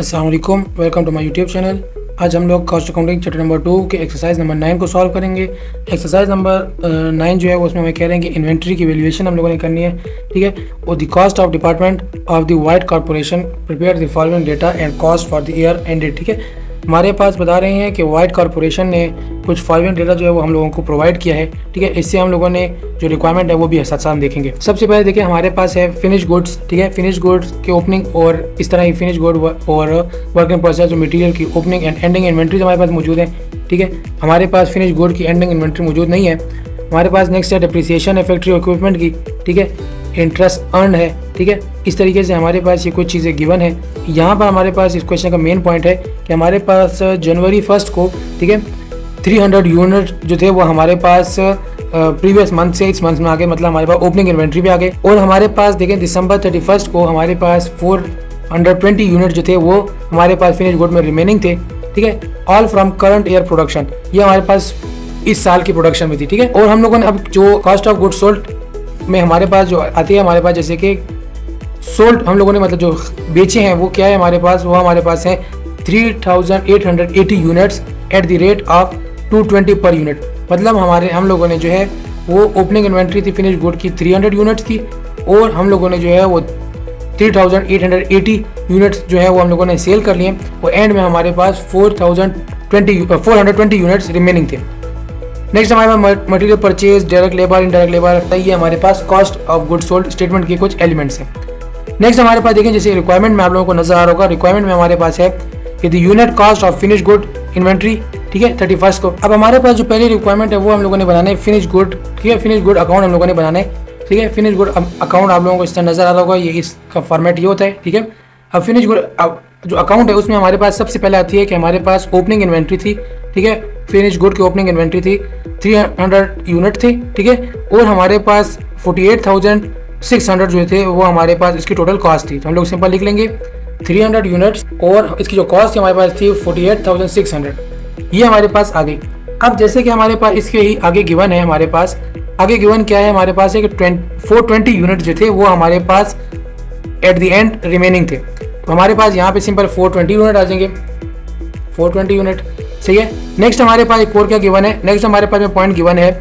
अस्सलाम वालेकुम, welcome to my YouTube channel. आज हम लोग कॉस्ट अकाउंटिंग चैप्टर नंबर 2 के एक्सरसाइज नंबर 9 को सॉल्व करेंगे। एक्सरसाइज नंबर 9 जो है उसमें हमें कह रहे हैं कि इन्वेंट्री की वैल्यूएशन हम लोगों ने करनी है, ठीक है। और the cost of department of the white corporation prepare the following data and cost for the year ended, ठीक है। हमारे पास बता रहे हैं कि वाइट कॉर्पोरेशन ने कुछ फॉलोइंग डेटा जो है वो हम लोगों को प्रोवाइड किया है, ठीक है। इससे हम लोगों ने जो रिक्वायरमेंट है वो भी साथ साथ देखेंगे। सबसे पहले देखिए हमारे पास है फिनिश गुड्स, ठीक है। फिनिश गुड्स की ओपनिंग और इस तरह ही फिनिश गुड और वर्क इन प्रोसेस मटेरियल की ओपनिंग एंड एंडिंग इन्वेंट्री हमारे पास मौजूद है, ठीक है। हमारे पास फिनिश गुड की एंडिंग इन्वेंट्री मौजूद नहीं है। हमारे पास नेक्स्ट है डिप्रिसिएशन है फैक्ट्री इक्विपमेंट की, ठीक है। इंटरेस्ट अर्न है, ठीक है। इस तरीके से हमारे पास ये कुछ चीज़ें गिवन है। यहाँ पर हमारे पास इस क्वेश्चन का मेन पॉइंट है कि हमारे पास जनवरी 1 को, ठीक है, 300 यूनिट जो थे वो हमारे पास प्रीवियस मंथ से इस मंथ में आ गए, मतलब हमारे पास ओपनिंग इन्वेंट्री भी आ गए। और हमारे पास देखें दिसंबर 31 को हमारे पास 420 यूनिट जो थे वो हमारे पास फिनिश गुड में रिमेनिंग थे, ठीक है। All from current year production, ये हमारे पास इस साल की प्रोडक्शन में थी, ठीक है। और हम लोगों ने अब जो कॉस्ट ऑफ गुड सोल्ड में हमारे पास जो आती है, हमारे पास जैसे कि सोल्ड हम लोगों ने मतलब जो बेचे हैं वो क्या है हमारे पास, वो हमारे पास है 3880 units at the rate of 220 per unit. मतलब हम लोगों ने जो है वो ओपनिंग इन्वेंट्री थी फिनिश गुड की 300 यूनिट्स की, और हम लोगों ने जो है वो 3880 यूनिट्स जो है वो हम लोगों ने सेल कर लिए, और एंड में हमारे पास 420 यूनिट्स रिमेनिंग थे। नेक्स्ट हमारे पास material purchase, direct labour, indirect labour, ये हमारे पास cost of good sold statement के कुछ एलिमेंट्स हैं। नेक्स्ट हमारे पास देखें जैसे रिक्वायरमेंट में आप लोगों को नजर आ रहा होगा, रिक्वायरमेंट में हमारे पास है कि the unit cost of finish good inventory, ठीक है, 31 को। अब हमारे पास जो पहली रिक्वायरमेंट है वो हम लोगों ने बनाना है फिनिश गुड, ठीक है। फिनिश गुड अकाउंट हम लोगों ने बनाना है, ठीक है। फिनिश गुड अकाउंट आप लोगों को इस तरह नजर आ रहा होगा, ये इसका फॉर्मेट ये होता है, ठीक है। अब फिनिश गुड जो अकाउंट है उसमें हमारे पास सबसे पहले आती है कि हमारे पास ओपनिंग इन्वेंट्री थी, ठीक है। फिनिश गुड की ओपनिंग इन्वेंट्री थी 300 यूनिट थे, ठीक है। और हमारे पास 48,600 जो थे वो हमारे पास इसकी टोटल कॉस्ट थी। तो हम लोग सिंपल लिख लेंगे 300 यूनिट्स और इसकी जो कॉस्ट हमारे पास थी 48,600, ये हमारे पास आ गई। अब जैसे कि हमारे पास इसके ही आगे गिवन है, हमारे पास आगे गिवन क्या है, हमारे पास है कि 420 यूनिट जो थे वो हमारे पास एट द एंड रिमेनिंग थे। तो हमारे पास यहाँ पे सिंपल 420 यूनिट आ जाएंगे, 420 यूनिट, सही है। नेक्स्ट हमारे पास एक और क्या गिवन है, नेक्स्ट हमारे पास में पॉइंट गिवन है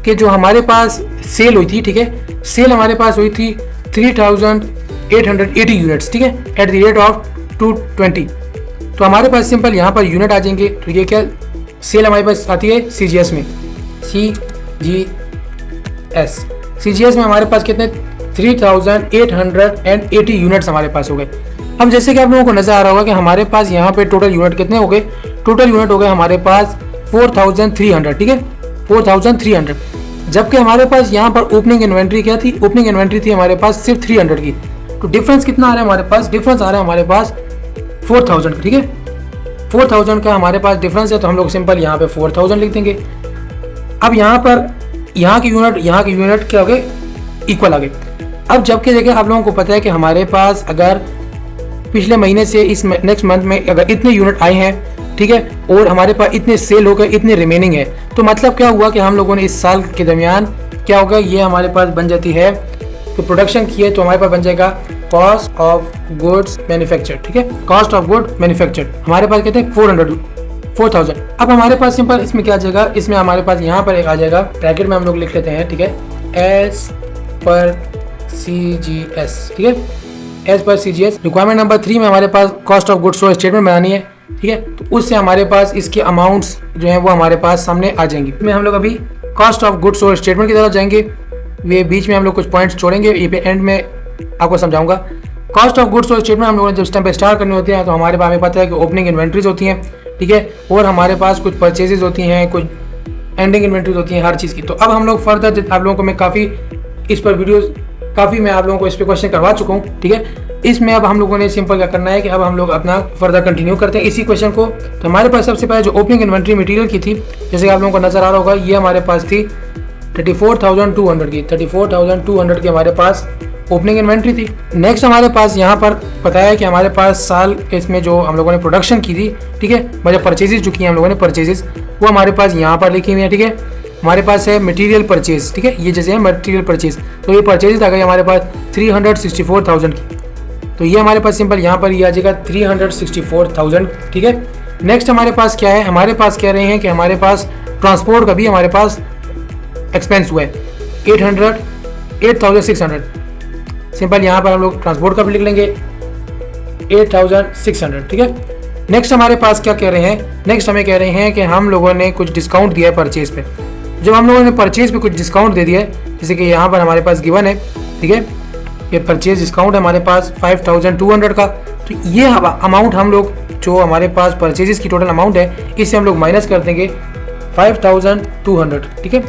कि जो हमारे पास सेल हुई थी, ठीक है, सेल हमारे पास हुई थी 3880 यूनिट्स, ठीक है, एट द रेट ऑफ 220। तो हमारे पास सिंपल यहाँ पर यूनिट आ जाएंगे। तो ये क्या सेल हमारे पास आती है CGS में, CGS में हमारे पास कितने 3880 यूनिट्स हमारे पास हो गए। अब जैसे कि आप लोगों को नजर आ रहा होगा कि हमारे पास यहाँ पे टोटल यूनिट कितने हो गए, टोटल यूनिट हो गए हमारे पास 4300, ठीक है, 4300। जबकि हमारे पास यहाँ पर ओपनिंग इन्वेंट्री क्या थी, ओपनिंग इन्वेंट्री थी हमारे पास सिर्फ 300 की। तो डिफरेंस कितना आ रहा है हमारे पास, डिफरेंस आ रहा है हमारे पास 4000 का, ठीक है, 4000 का हमारे पास डिफरेंस है। तो हम लोग सिंपल यहाँ पे 4000 लिख देंगे। अब यहाँ पर यहाँ के यूनिट क्या हो गए, इक्वल आ गए। अब जबकि देखिए आप लोगों को पता है कि हमारे पास अगर पिछले महीने से इस नेक्स्ट मंथ में अगर इतने यूनिट आए हैं, ठीक है, और हमारे पास इतने सेल हो गए, इतने रिमेनिंग है, तो मतलब क्या हुआ कि हम लोगों ने इस साल के दरमियान क्या होगा, ये हमारे पास बन जाती है तो प्रोडक्शन की है, तो हमारे पास बन जाएगा कॉस्ट ऑफ गुड्स मैन्युफैक्चर्ड, ठीक है, कॉस्ट ऑफ गुड मैन्युफैक्चर्ड हमारे पास कहते हैं 4000। अब हमारे पास सिंपल इसमें क्या आ जाएगा, इसमें हमारे पास यहाँ पर एक आ जाएगा, ब्रैकेट में हम लोग लिख लेते हैं, ठीक है, एज पर CGS, ठीक है, as per CGS। Requirement number 3 में हमारे पास cost of goods sold statement बनानी है, ठीक है। तो उससे हमारे पास इसके अमाउंट्स जो है वो हमारे पास सामने आ जाएंगे। इसमें हम लोग अभी cost of goods sold statement की तरफ जाएंगे, वे बीच में हम लोग कुछ पॉइंट्स छोड़ेंगे, ये पे एंड में आपको समझाऊंगा। Cost of goods sold statement हम लोगों ने जब टाइम पे स्टार्ट करनी होती है तो हमारे पास हमें पता है कि ओपनिंग इन्वेंट्रीज होती हैं, ठीक है, और हमारे पास कुछ परचेजेज होती हैं, कुछ एंडिंग इन्वेंट्रीज होती हैं हर चीज़ की। तो अब हम लोग फर्दर आप लोगों को मैं काफ़ी इस पर वीडियोज़ काफ़ी मैं आप लोगों को इस पर क्वेश्चन करवा चुका हूँ, ठीक है। इसमें अब हम लोगों ने सिंपल क्या करना है कि अब हम लोग अपना फर्दर कंटिन्यू करते हैं इसी क्वेश्चन को। तो हमारे पास सबसे पहले जो ओपनिंग इन्वेंट्री मटेरियल की थी, जैसे आप लोगों को नजर आ रहा होगा, ये हमारे पास थी 34,200 की, 34,200 की हमारे पास ओपनिंग इन्वेंट्री थी। नेक्स्ट हमारे पास यहाँ पर बताया कि हमारे पास साल इसमें जो हम लोगों ने प्रोडक्शन की थी, ठीक है, मतलब परचेजेस जो की हैं हम लोगों ने परचेजेस, वो हमारे पास यहाँ पर लिखी हुई है, ठीक है। हमारे पास है मटेरियल परचेज, ठीक है, ये जैसे है मटेरियल परचेज, तो ये परचेज आ गई हमारे पास 364,000 की, तो ये हमारे पास सिंपल यहाँ पर ये आ जाएगा 364,000, ठीक है। नेक्स्ट हमारे पास क्या है, हमारे पास कह रहे हैं कि हमारे पास ट्रांसपोर्ट का भी हमारे पास एक्सपेंस हुआ है 8,600। सिंपल यहाँ पर हम लोग ट्रांसपोर्ट का भी लिख लेंगे 8,600, ठीक है। नेक्स्ट हमारे पास क्या कह रहे हैं, नेक्स्ट हमें कह रहे हैं कि हम लोगों ने कुछ डिस्काउंट दिया है परचेज पे। जब हम लोगों ने परचेज पे कुछ डिस्काउंट दे दिया है, जैसे कि यहाँ पर हमारे पास गिवन है, ठीक है, ये परचेज डिस्काउंट है हमारे पास 5,200 का। तो ये अमाउंट हम लोग जो हमारे पास परचेजेस की टोटल अमाउंट है, इससे हम लोग माइनस कर देंगे 5,200, ठीक है।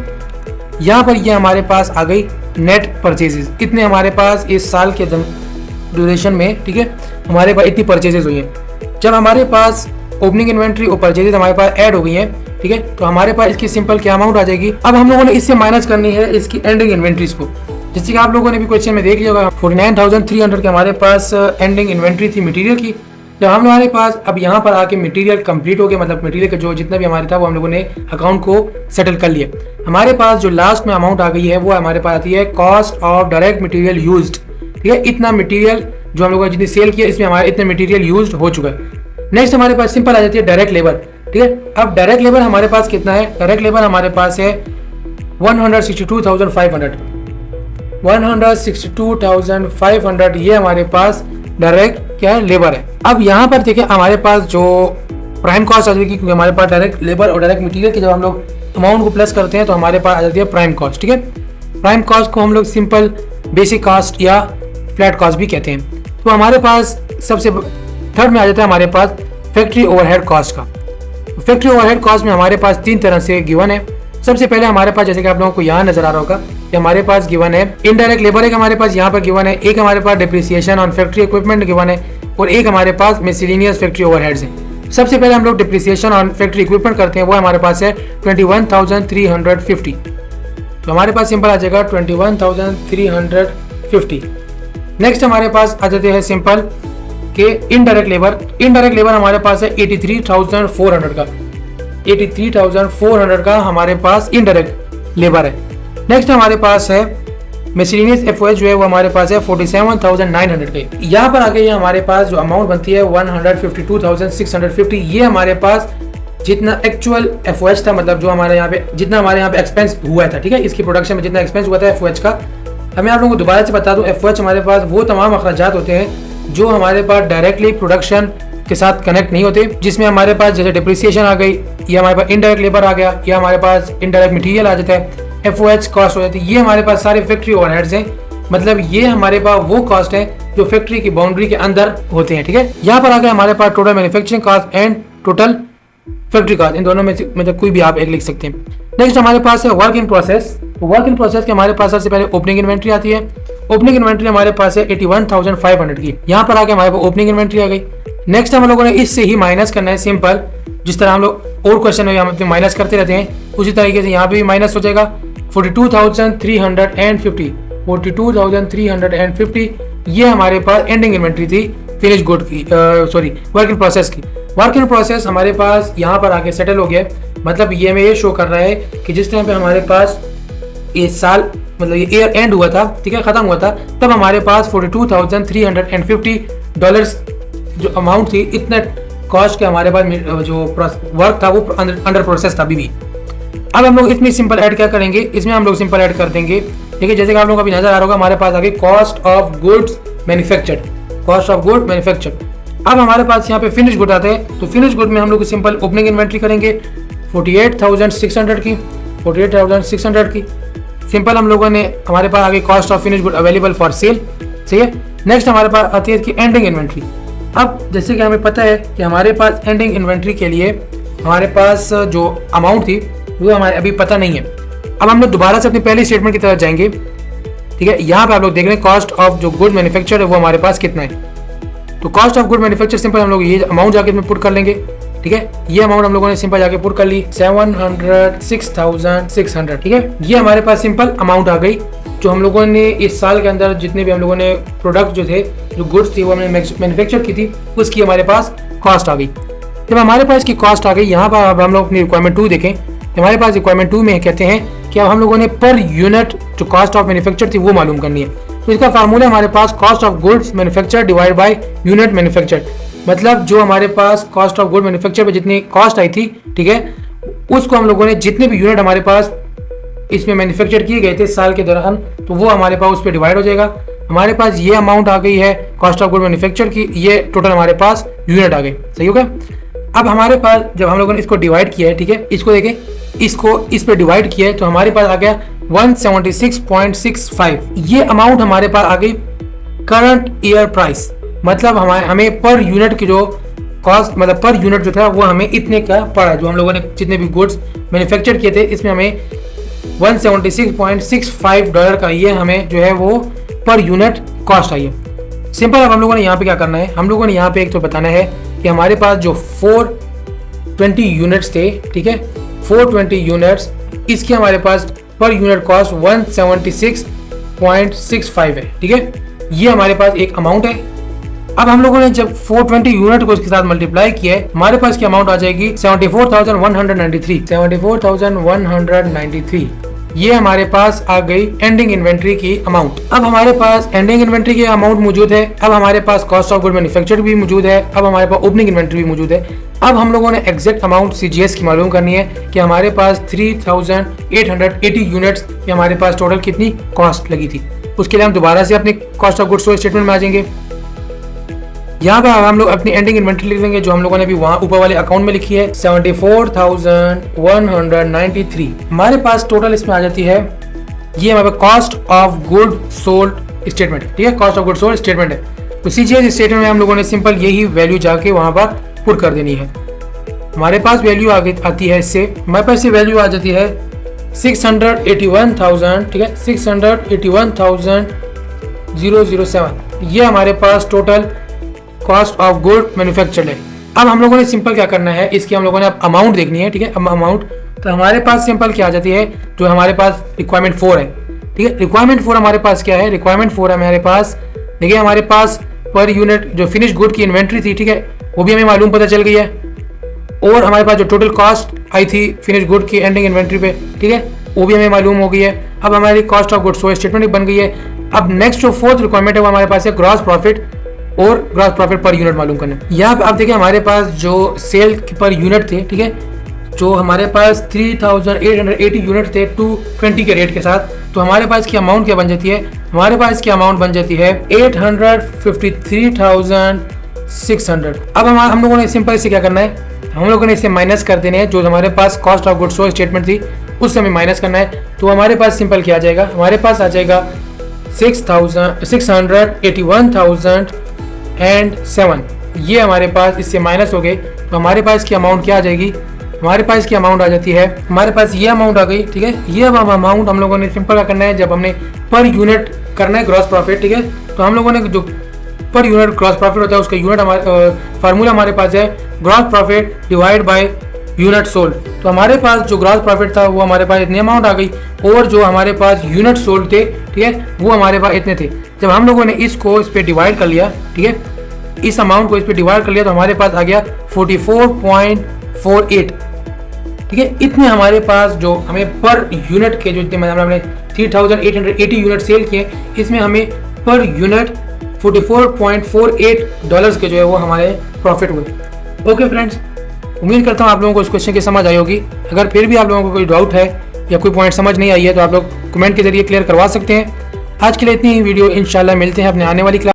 यहाँ पर ये हमारे पास आ गई नेट परचेजेस, इतने हमारे पास इस साल के ड्यूरेशन में, ठीक है, हमारे पास इतनी परचेजेस हुई हैं। जब हमारे पास ओपनिंग इन्वेंट्री और परचेजेस हमारे पास ऐड हो गई हैं, ठीक है, तो हमारे पास इसकी सिंपल क्या अमाउंट आ जाएगी। अब हम लोगों ने इससे माइनस करनी है इसकी एंडिंग इन्वेंट्रीज को, जैसे कि आप लोगों ने भी क्वेश्चन में देख लिया होगा 49,300 के हमारे पास एंडिंग इन्वेंट्री थी मटेरियल की। जब हम हमारे पास अब यहाँ पर आके मटेरियल कंप्लीट हो गया, मतलब मटेरियल का जो जितना भी हमारे था वो हम लोगों ने अकाउंट को सेटल कर लिया। हमारे पास जो लास्ट में अमाउंट आ गई है वो हमारे पास आती है cost of direct material used, ठीक है। इतना मटेरियल जो हम लोगों ने जितनी सेल किया, इसमें हमारे इतने मटेरियल यूज्ड हो चुका है। नेक्स्ट हमारे पास सिंपल आ जाती है डायरेक्ट लेबर, ठीक है। अब डायरेक्ट लेबर हमारे पास कितना है, डायरेक्ट लेबर हमारे पास है 162,500, 162,500 ये हमारे पास डायरेक्ट क्या है, लेबर है। अब यहाँ पर देखिए हमारे पास जो प्राइम कॉस्ट आ जाएगी, क्योंकि हमारे पास डायरेक्ट लेबर और डायरेक्ट मटेरियल की जब हम लोग अमाउंट को प्लस करते हैं तो हमारे पास आ जाती है प्राइम कॉस्ट, ठीक है। प्राइम कॉस्ट को हम लोग सिंपल बेसिक कॉस्ट या फ्लैट कॉस्ट भी कहते हैं। तो हमारे पास सबसे थर्ड में आ जाता है हमारे पास फैक्ट्री ओवरहेड कॉस्ट का। फैक्ट्री ओवरहेड कॉस्ट में हमारे पास 3 तरह से गिवन है। सबसे पहले हमारे पास, जैसे कि आप लोगों को यहाँ नजर आ रहा होगा कि हमारे पास गिवन है इनडायरेक्ट लेबर, एक हमारे पास यहाँ पर गिवन है, एक हमारे पास depreciation on factory equipment given है, और एक हमारे पास मिसलेनियस फैक्ट्री ओवरहेड्स है। सबसे पहले हम लोग डिप्रिसिएशन ऑन फैक्ट्री इक्विपमेंट करते हैं, वो हमारे पास है 21,350। तो हमारे पास सिंपल आ जाएगा 21,350। नेक्स्ट हमारे पास आ जाते हैं सिंपल के इनडायरेक्ट लेबर। इनडायरेक्ट लेबर हमारे पास है 83,400 का, 83,400 का हमारे पास इनडायरेक्ट लेबर है। नेक्स्ट हमारे पास है मिसलेनियस एफओएच जो है वो हमारे पास है 47,900 का। यहाँ पर आगे ये हमारे पास जो अमाउंट बनती है 152,650, ये हमारे पास जितना एक्चुअल एफओएच था, मतलब जो हमारे यहाँ पे जितना हमारे यहाँ पे एक्सपेंस हुआ था, ठीक है, इसकी प्रोडक्शन में जितना एक्सपेंस हुआ था एफओएच का। हमें आप लोगों को दोबारा से बता दूं, एफओएच हमारे पास वो तमाम अखराजात होते हैं जो हमारे पास डायरेक्टली प्रोडक्शन के साथ कनेक्ट नहीं होते, जिसमें हमारे पास जैसे डिप्रिसिएशन आ गई, या हमारे पास इनडायरेक्ट लेबर आ गया, या हमारे पास इनडायरेक्ट मटेरियल आ जाता है, एफओएच कॉस्ट हो जाती है। ये हमारे पास सारे फैक्ट्री ओवरहेड्स हैं, मतलब ये हमारे पास वो कॉस्ट है जो फैक्ट्री की बाउंड्री के अंदर होते हैं, ठीक है। यहाँ पर आ गया हमारे पास total manufacturing cost and total factory cost, इन दोनों में से मतलब कोई भी आप एक लिख सकते हैं। नेक्स्ट हमारे पास है work in process. Work in process के हमारे पास सबसे पहले ओपनिंग इन्वेंट्री आती है। ओपनिंग इन्वेंट्री हमारे पास है 81,500 की। यहाँ पर आके हमारे पास ओपनिंग इन्वेंट्री आ गई। नेक्स्ट हम लोगों ने इससे ही माइनस करना है, सिंपल जिस तरह हम लोग और क्वेश्चन में हम माइनस करते रहते हैं, उसी तरीके से यहाँ पे भी माइनस हो जाएगा 42,350, 42,350 ये हमारे पास एंडिंग इन्वेंट्री थी फिनिश गुड की, सॉरी वर्क इन प्रोसेस की। वर्क इन प्रोसेस हमारे पास यहाँ पर आके सेटल हो गया, मतलब ये हमें ये शो कर रहा है कि जिस टाइम पे हमारे पास ये साल मतलब ये ईयर एंड हुआ था, ठीक है, खत्म हुआ था, तब हमारे पास $42,350 जो अमाउंट थी, इतना कॉस्ट के हमारे पास जो वर्क था वो अंडर प्रोसेस था अभी भी। अब हम लोग इसमें सिंपल ऐड क्या करेंगे, इसमें हम लोग सिंपल ऐड कर देंगे, ठीक है, जैसे कि आप लोगों को अभी नजर आ रहा होगा हमारे पास आगे cost of goods manufactured, cost of good manufactured. अब हमारे पास यहाँ पे फिनिश गुड आते हैं, तो फिनिश गुड में हम लोग सिंपल ओपनिंग इन्वेंट्री करेंगे 48,600 की, 48,600 की। सिंपल हम लोगों ने हमारे पास आगे cost of finish good available for sale, सही है। नेक्स्ट हमारे पास आती है इसकी एंडिंग इन्वेंट्री। अब जैसे कि हमें पता है कि हमारे पास एंडिंग इन्वेंट्री के लिए हमारे पास जो अमाउंट थी वो हमारे अभी पता नहीं है। अब हम लोग दोबारा से अपनी पहली स्टेटमेंट की तरफ जाएंगे, ठीक है। यहाँ पे आप लोग देख रहे हैं कॉस्ट ऑफ जो गुड मैन्युफैक्चर है वो हमारे पास कितना है, तो cost of good manufacture simple हम लोग ये अमाउंट जाके इसमें पुट कर लेंगे, ठीक है। ये अमाउंट हम लोगों ने सिंपल जाके पुट कर ली 706,600, ठीक है। ये हमारे पास सिंपल अमाउंट आ गई जो हम लोगों ने इस साल के अंदर जितने भी हम लोगों ने प्रोडक्ट जो थे, जो गुड्स थी वो हमने मैन्युफैक्चर की थी, उसकी हमारे पास कॉस्ट आ गई। जब हमारे पास इसकी कॉस्ट आ गई, यहाँ पर अब हम लोग अपनी रिक्वायरमेंट 2 देखें, हमारे पास रिक्वायरमेंट 2 में कहते हैं कि अब हम लोगों ने पर यूनिट जो कॉस्ट ऑफ मैन्युफैक्चर थी वो मालूम करनी है। तो इसका फार्मूला हमारे पास cost of goods manufacture divide by unit manufacture, मतलब जो हमारे पास कॉस्ट ऑफ गुड मैन्युफैक्चर पे जितनी कॉस्ट आई थी, ठीक है, उसको हम लोगों ने जितने भी यूनिट हमारे पास इसमें मैन्युफैक्चर किए गए थे साल के दौरान, तो वो हमारे पास उस पर डिवाइड हो जाएगा। हमारे पास ये अमाउंट आ गई है कॉस्ट ऑफ गुड मैन्युफैक्चर की, ये टोटल हमारे पास यूनिट आ गई। सही हो गया। अब हमारे पास जब हम लोगों ने इसको डिवाइड किया है, ठीक है, इसको देखें, इसको इस पे डिवाइड किया है तो हमारे पास आ गया 176.65। ये अमाउंट हमारे पास आ गई करंट ईयर प्राइस, मतलब हमें पर यूनिट की जो कॉस्ट, मतलब पर यूनिट जो था वो हमें इतने का पड़ा। जो हम लोगों ने जितने भी गुड्स मैन्युफैक्चर किए थे इसमें हमें 176.65 डॉलर का ये हमें जो है वो पर यूनिट कॉस्ट आई है। सिंपल। अब हम लोगों ने यहाँ पे क्या करना है, हम लोगों ने यहाँ पे एक तो बताना है कि हमारे पास जो 420 यूनिट्स थे, ठीक है, 420 यूनिट्स, इसकी हमारे पास पर यूनिट कॉस्ट 176.65 है, ठीक है, ये हमारे पास एक अमाउंट है। अब हम लोगों ने जब 420 यूनिट को इसके साथ मल्टीप्लाई किया है, हमारे पास की अमाउंट आ जाएगी 74,193। ये हमारे पास आ गई एंडिंग इन्वेंट्री की अमाउंट। अब हमारे पास एंडिंग इन्वेंट्री की अमाउंट मौजूद है, अब हमारे पास कॉस्ट ऑफ गुड मैन्युफैक्चर्ड भी मौजूद है, अब हमारे पास ओपनिंग इन्वेंट्री भी मौजूद है। अब हम लोगों ने एग्जैक्ट अमाउंट CGS की मालूम करनी है कि हमारे पास 3880 यूनिट्स की हमारे पास टोटल कितनी कॉस्ट लगी थी। उसके लिए हम दोबारा से अपने cost of goods sold statement में आ जाएंगे। यहाँ पर हम लोग अपनी एंडिंग इन्वेंट्री लिख देंगे जो हम लोगों ने भी वहाँ ऊपर वाले अकाउंट में लिखी है 74,193। हमारे पास टोटल इसमें आ जाती है, ये हमारे पास cost of good sold statement है, ठीक है, cost of good sold statement है। तो CGS स्टेटमेंट में हम लोगों ने सिंपल यही वैल्यू जाके वहाँ पर पुट कर देनी है। हमारे पास वैल्यू आती है इससे, हमारे पास ये वैल्यू आ जाती है 681,000, ठीक है, 681,007। ये हमारे पास total cost of good manufactured है। अब हम लोगों ने सिंपल क्या करना है, इसकी हम लोगों ने अब अमाउंट देखनी है, ठीक है, अमाउंट। तो हमारे पास सिंपल क्या आ जाती है, जो हमारे पास रिक्वायरमेंट 4 है, ठीक है, रिक्वायरमेंट 4 हमारे पास क्या है, रिक्वायरमेंट 4 है हमारे पास, देखिए हमारे पास पर यूनिट जो फिनिश गुड की इन्वेंट्री थी, ठीक है, वो भी हमें मालूम पता चल गई है, और हमारे पास जो टोटल कॉस्ट आई थी फिनिश गुड की एंडिंग इन्वेंट्री पे, ठीक है, वो भी हमें मालूम हो गई है। अब हमारी cost of goods sold statement बन गई है। अब नेक्स्ट जो फोर्थ रिक्वायरमेंट है वो हमारे पास है ग्रॉस प्रॉफिट और ग्रॉस प्रॉफिट पर यूनिट मालूम करना। यहाँ पे आप देखिए हमारे पास जो सेल पर यूनिट थे, ठीक है, जो हमारे पास 3880 यूनिट थे 220 के रेट के साथ, तो हमारे पास की अमाउंट क्या बन जाती है, हमारे पास की अमाउंट बन जाती है 853,600। अब हम लोगों ने सिंपल से क्या करना है, हम लोगों ने इसे माइनस कर देने हैं, जो हमारे पास cost of goods sold statement थी उससे हमें माइनस करना है। तो हमारे पास सिंपल क्या आ जाएगा, हमारे पास आ जाएगा 681,007। ये हमारे पास इससे माइनस हो गए, तो हमारे पास की अमाउंट क्या आ जाएगी, हमारे पास की अमाउंट आ जाती है, हमारे पास ये अमाउंट आ गई, ठीक है। ये अमाउंट हम लोगों ने सिंपल करना है, जब हमने पर यूनिट करना है ग्रॉस प्रॉफिट, ठीक है, तो हम लोगों ने जो पर यूनिट ग्रॉस प्रॉफिट होता है उसका यूनिट हमारे फार्मूला हमारे पास है gross profit divide by unit sold. तो हमारे पास जो ग्रॉस प्रॉफिट था वो हमारे पास इतनी अमाउंट आ गई, और जो हमारे पास यूनिट सोल्ड थे, ठीक है, वो हमारे पास इतने थे। जब हम लोगों ने इसको इस पे डिवाइड कर लिया, ठीक है, इस अमाउंट को इस पे डिवाइड कर लिया, तो हमारे पास आ गया 44.48, ठीक है। इतने हमारे पास जो हमें पर यूनिट के जो इतने मतलब हमने 3880 यूनिट सेल किए, इसमें हमें पर यूनिट 44.48 डॉलर्स के जो है वो हमारे प्रॉफिट हुए। ओके फ्रेंड्स, उम्मीद करता हूँ आप लोगों को इस क्वेश्चन की समझ आई होगी। अगर फिर भी आप लोगों को कोई डाउट है या कोई पॉइंट समझ नहीं आई है तो आप लोग कमेंट के जरिए क्लियर करवा सकते हैं। आज के लिए इतनी ही वीडियो, इंशाल्लाह मिलते हैं अपने आने वाली क्लास।